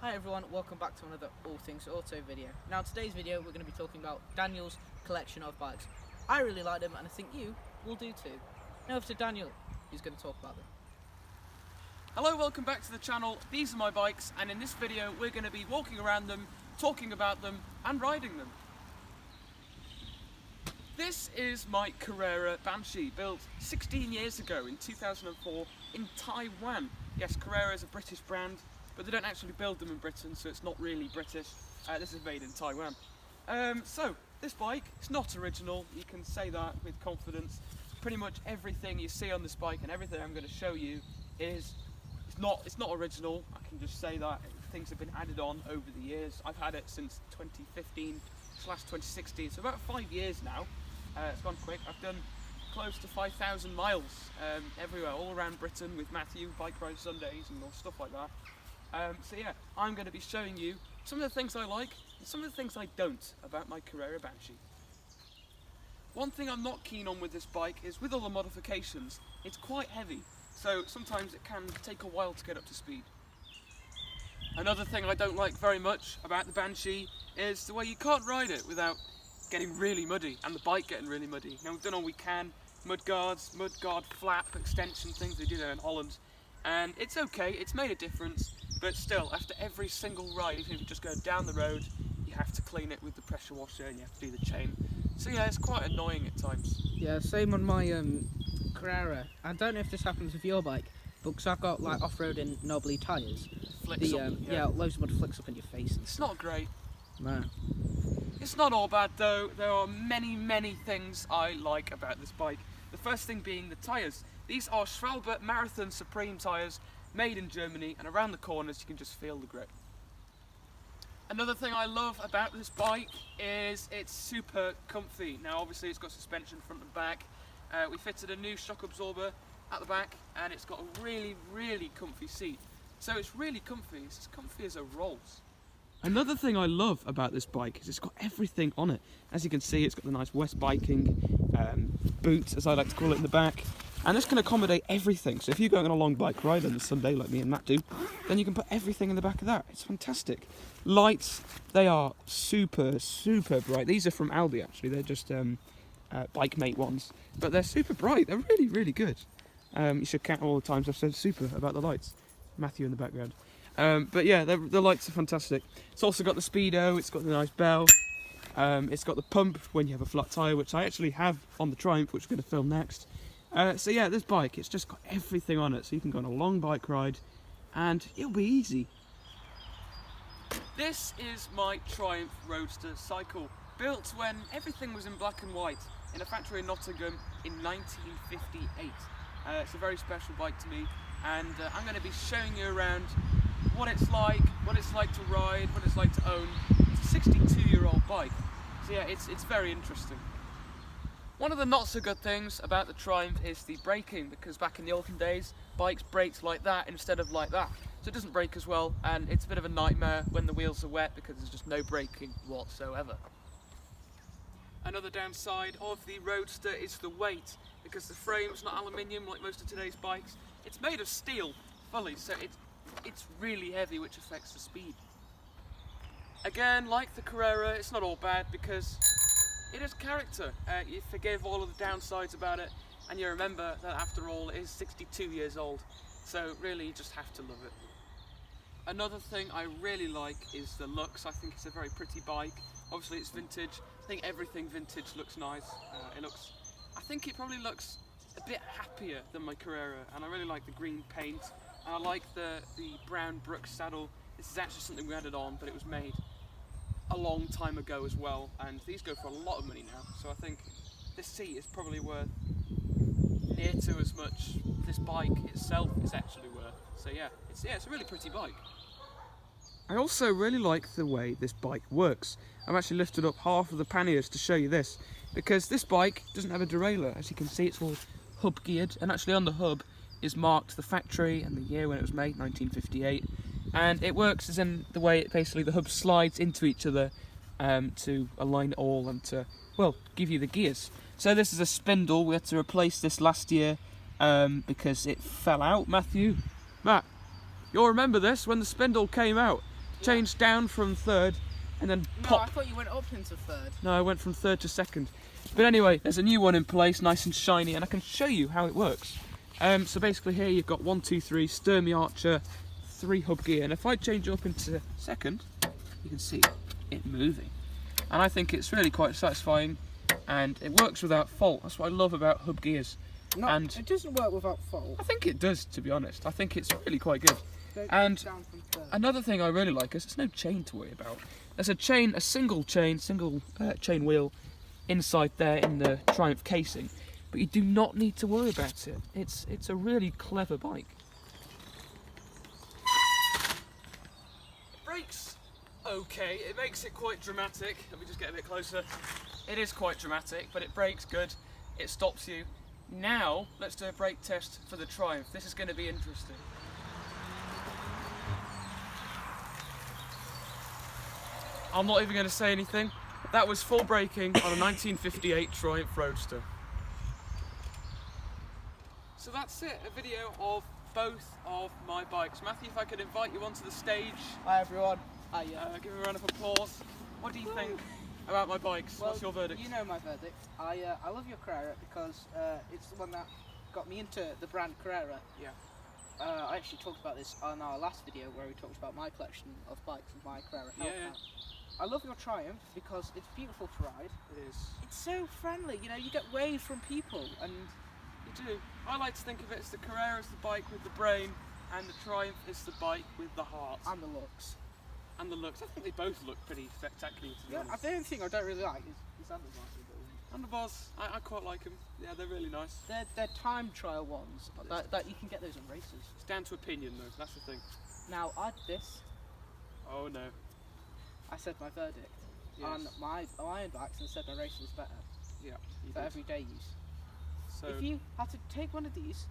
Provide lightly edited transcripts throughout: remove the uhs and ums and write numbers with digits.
Hi everyone, welcome back to another All Things Auto video. Now in today's video we're going to be talking about Daniel's collection of bikes. I really like them and I think you will do too. Now over to Daniel, who's going to talk about them. Hello, welcome back to the channel. These are my bikes and in this video we're going to be walking around them, talking about them and riding them. This is my Carrera Banshee, built 16 years ago in 2004 in Taiwan. Yes, Carrera is a British brand, but they don't actually build them in Britain, so it's not really British. This is made in Taiwan. So, this bike, it's not original, you can say that with confidence. Pretty much everything you see on this bike and everything I'm going to show you it's not original. I can just say that. Things have been added on over the years. I've had it since 2015/2016, so about 5 years now. It's gone quick. I've done close to 5,000 miles everywhere, all around Britain with Matthew, bike ride Sundays and all stuff like that. So yeah, I'm going to be showing you some of the things I like and some of the things I don't about my Carrera Banshee. One thing I'm not keen on with this bike is with all the modifications, it's quite heavy, so sometimes it can take a while to get up to speed. Another thing I don't like very much about the Banshee is the way you can't ride it without getting really muddy and the bike getting really muddy. Now we've done all we can, mud guards, mud guard flap, extension things, they do that in Holland, and it's okay, it's made a difference. But still, after every single ride, even if you just go down the road, you have to clean it with the pressure washer and you have to do the chain. So yeah, it's quite annoying at times. Yeah, same on my Carrera. I don't know if this happens with your bike, but because I've got like off-roading knobbly tyres, yeah, loads of mud flicks up in your face. It's not great. No. It's not all bad though. There are many things I like about this bike. The first thing being the tyres. These are Schwalbe Marathon Supreme tyres, made in Germany, and around the corners you can just feel the grip. Another thing I love about this bike is it's super comfy. Now obviously it's got suspension front and back. We fitted a new shock absorber at the back and it's got a really comfy seat. So it's really comfy, it's as comfy as a rolls. Another thing I love about this bike is it's got everything on it. As you can see, it's got the nice West biking boot, as I like to call it, in the back. And this can accommodate everything. So if you're going on a long bike ride on a Sunday like me and Matt do, then you can put everything in the back of that. It's fantastic. Lights, they are super bright. These are from Aldi actually, they're just Bike Mate ones. But they're super bright, they're really good. You should count all the times I've said super about the lights. Matthew in the background. But yeah, the lights are fantastic. It's also got the speedo, it's got the nice bell. It's got the pump when you have a flat tyre, which I actually have on the Triumph, which we're going to film next. So yeah, this bike, it's just got everything on it, so you can go on a long bike ride and it'll be easy. This is my Triumph Roadster cycle, built when everything was in black and white in a factory in Nottingham in 1958. It's a very special bike to me, and I'm going to be showing you around what it's like to ride, what it's like to own. It's a 62-year-old bike, so yeah, it's very interesting. One of the not so good things about the Triumph is the braking, because back in the olden days, bikes braked like that instead of like that. So it doesn't brake as well, and it's a bit of a nightmare when the wheels are wet because there's just no braking whatsoever. Another downside of the Roadster is the weight, because the frame's not aluminium like most of today's bikes. It's made of steel, fully, so it's really heavy, which affects the speed. Again, like the Carrera, it's not all bad because it has character. You forgive all of the downsides about it, and you remember that after all it is 62 years old, so really you just have to love it. Another thing I really like is the looks. I think it's a very pretty bike. Obviously it's vintage. I think everything vintage looks nice. I think it probably looks a bit happier than my Carrera, and I really like the green paint. And I like the brown Brooks saddle. This is actually something we added on, but it was made a long time ago as well, and these go for a lot of money now, so I think this seat is probably worth near to as much this bike itself is actually worth. So yeah, it's a really pretty bike. I also really like the way this bike works. I've actually lifted up half of the panniers to show you this, because this bike doesn't have a derailleur. As you can see, it's all hub geared, and actually on the hub is marked the factory and the year when it was made, 1958. And it works as in the way the hub slides into each other to align it all and to, well, give you the gears. So this is a spindle. We had to replace this last year because it fell out. Matt, you'll remember this when the spindle came out. changed down from third, and then No, pop. I thought you went up into third. No, I went from third to second. But anyway, there's a new one in place, nice and shiny, and I can show you how it works. So basically here you've got 1, 2, 3, Sturmy Archer, 3 hub gear, and if I change up into second, you can see it moving. And I think it's really quite satisfying, and it works without fault. That's what I love about hub gears. No, And it doesn't work without fault. I think it does, to be honest. I think it's really quite good. Go And down from third. another thing I really like is there's no chain to worry about. There's a single chain wheel inside there in the Triumph casing, but you do not need to worry about it. It's a really clever bike. It brakes okay. It makes it quite dramatic. Let me just get a bit closer. It is quite dramatic, but it brakes good. It stops you. Now let's do a brake test for the Triumph. This is going to be interesting. I'm not even going to say anything. That was full braking on a 1958 Triumph Roadster. So that's it, a video of both of my bikes. Matthew, if I could invite you onto the stage. Hi everyone. Hi. Give a round of applause. What do you think about my bikes? Well, What's your verdict? You know my verdict. I love your Carrera because it's the one that got me into the brand Carrera. Yeah. I actually talked about this on our last video where we talked about my collection of bikes with my Carrera. Yeah. I love your Triumph because it's beautiful to ride. It is. It's so friendly, you know, you get waved from people and You do. I like to think of it as the Carrera is the bike with the brain, and the Triumph is the bike with the heart. and the looks. And the looks. I think they both look pretty spectacular, to be Yeah, honest. the only thing I don't really like is handlebars. Handlebars, I quite like them. Yeah, they're really nice. They're time trial ones that you can get those in races. It's down to opinion, though. That's the thing. Now I did this. Oh no. I said my verdict Yes. on my iron bikes and said my race was better Yeah. You for did. everyday use. So If you had to take one of these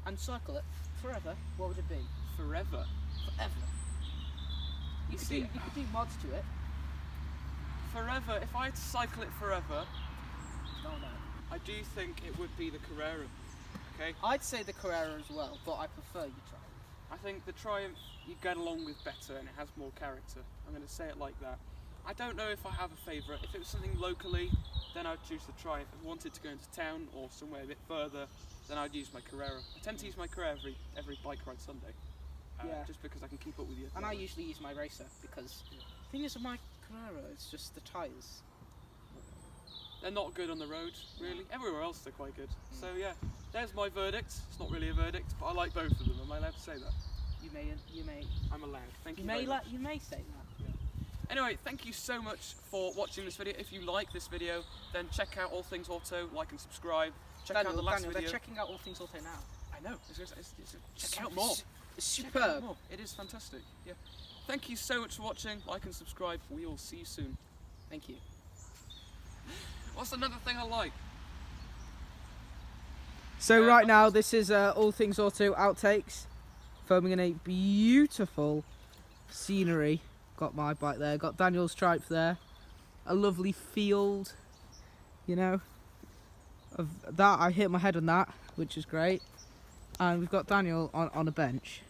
and cycle it forever, what would it be? forever. Forever. You see, You could do mods to it. forever. If I had to cycle it forever, No. I do think it would be the Carrera. Okay. I'd say the Carrera as well, but I prefer your Triumph. I think the Triumph you get along with better and it has more character. I'm going to say it like that. I don't know if I have a favourite. If it was something locally, then I'd choose the Triumph. If I wanted to go into town or somewhere a bit further, then I'd use my Carrera. I tend to use my Carrera every bike ride Sunday. Yeah. Just because I can keep up with you. And I usually use my racer because the thing is with my Carrera, it's just the tyres. They're not good on the road, really. Everywhere else they're quite good. So yeah, there's my verdict. It's not really a verdict, but I like both of them. Am I allowed to say that? You may I'm allowed. Thank you very much. you may say that. Anyway, thank you so much for watching this video. If you like this video, then check out All Things Auto, like and subscribe. Check out the last Daniel, video. they're checking out All Things Auto now. I know. Check out more. It's Check out superb. more. It is fantastic. Yeah. Thank you so much for watching. Like and subscribe. We will see you soon. Thank you. What's another thing I like? So right now, this is All Things Auto outtakes, filming in a beautiful scenery. Got my bike there, got Daniel's Triumph there, a lovely field, you know. Of that, I hit my head on that, which is great. And we've got Daniel on a bench.